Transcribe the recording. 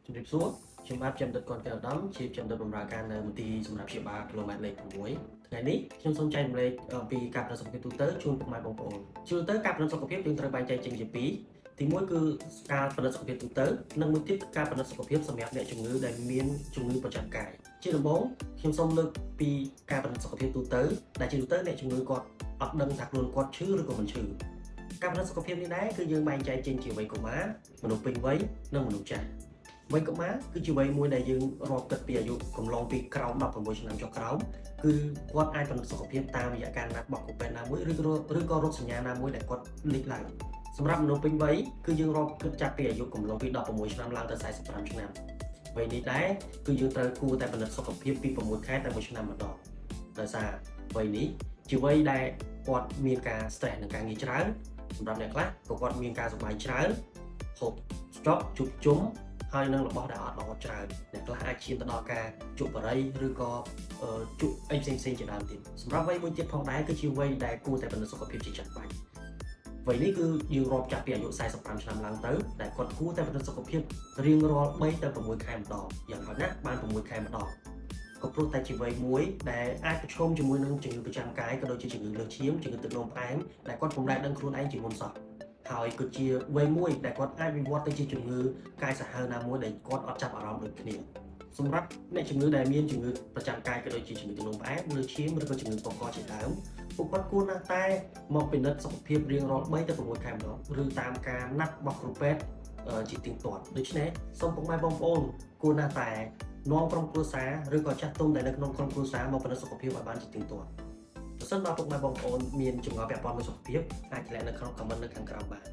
ជំរាបសួរខ្ញុំបាទចំដិតកនកែវឧត្តមជាចំដិតបម្រើការនៅមន្ទីរសម្រាប់ព្យាបាលគីឡូម៉ែត្រលេខ6ថ្ងៃនេះខ្ញុំសូមចែករំលែកអំពីការប្រឹក្សាសុខភាពទូទៅជូនពុកម៉ែបងប្អូនជាទូទៅការប្រឹក្សាសុខភាពយើងត្រូវបែងចែកចេញជាពីរទី1គឺការប្រឹក្សាសុខភាពទូទៅនិងមួយទៀតគឺការប្រឹក្សាសុខភាពសម្រាប់អ្នកជំងឺដែលមានជំងឺប្រចាំកាយជាដំបូងខ្ញុំសូមលើកពីការប្រឹក្សាសុខភាពទូទៅដែលជាទូទៅអ្នកជំងឺគាត់អត់ដឹងថាខ្លួនគាត់ឈឺឬក៏មិនឈឺការប្រឹក្សាសុខភាពនេះដែរគឺយើងបែងចែកចេញជាវ័យកុមារមនុស្សពេញវ័យនិងមនុស្សចាស់វ័យកុមារគឺជាវ័យមួយដែលយើងរាប់គិតពីអាយុកំឡុងពីក្រោម16ឆ្នាំចុះក្រោមគឺគាត់អាចពិនិត្យសុខភាពតាមរយៈការណាត់បោះគ្រូពេទ្យណាមួយឬក៏រោគសញ្ញាណាមួយដែលគាត់លេចឡើងសម្រាប់មនុស្សពេញវ័យគឺយើងរាប់គិតចាប់ពីអាយុកំឡុងពី16ឆ្នាំឡើងទៅ45ឆ្នាំវ័យនេះដែរគឺយើងត្រូវគួរតែពិនិត្យសុខភាពពី6ខែទៅ1ឆ្នាំម្ដងដោយសារវ័យនេះជាវ័យដែលគាត់មានការ stress នឹងការងារច្រើនសម្រាប់អ្នកខ្លះក៏គាត់មានការសប្បាយច្រើនហូបស្តុកជួបជុំហើយនឹងរបស់ដែលអត់ល្អច្រើនអ្នកខ្លះអាចឈានទៅដល់ការជក់បារីឬក៏ជក់អីផ្សេងៗជាដើមទៀតសម្រាប់វ័យមួយទៀតផងដែរគឺជាវ័យដែលគួរតែពិនិត្យសុខភាពជាចាំបាច់វ័យនេះគឺយើងរាប់ចាប់ពីអាយុ45ឆ្នាំឡើងទៅដែលគាត់គួរតែពិនិត្យសុខភាពរៀងរាល់3ទៅ6ខែម្ដងយ៉ាងហោចណាស់បាន6ខែម្ដងក៏ព្រោះតែជាវ័យមួយដែលអាចប្រឈមជាមួយនឹងជំងឺប្រចាំកាយក៏ដូចជាជំងឺលើសឈាមជំងឺទឹកនោមផ្អែមដែលគាត់ពុំដែលដឹងខ្លួនឯងជាមុនសោះហើយក៏ជាវ័យមួយដែលគាត់អាចវិវត្តទៅជាជំងឺកាយសាហាវណាមួយដែលគាត់អត់ចាប់អារម្មណ៍ដូចគ្នាសម្រាប់អ្នកជំងឺដែលមានជំងឺប្រចាំកាយក៏ដូចជាជំងឺទឹកនោមផ្អែមលើសឈាមឬក៏ជំងឺកកជាដើមពួកគាត់គួរណាស់តែមកពិនិត្យសុខភាពរៀងរាល់3ទៅ6ខែម្ដងឬតាមការណាត់របស់គ្រូពេទ្យជាទៀងទាត់ដូច្នេះសូមពុកម៉ែបងប្អូនគួរណាស់តែនាំក្រុមគ្រួសារឬក៏ចាស់ទុំដែលនៅក្នុងក្រុមគ្រួសារមកពិនិត្យសុខភាពឲ្យបានជាទៀងទាត់ប្រសិនបើពុកម៉ែបងប្អូនមានចម្ងល់ពាក់ព័ន្ធនឹងសុខភាពអាចឆ្លើយនៅក្នុង comment នៅខាងក្រោមបាន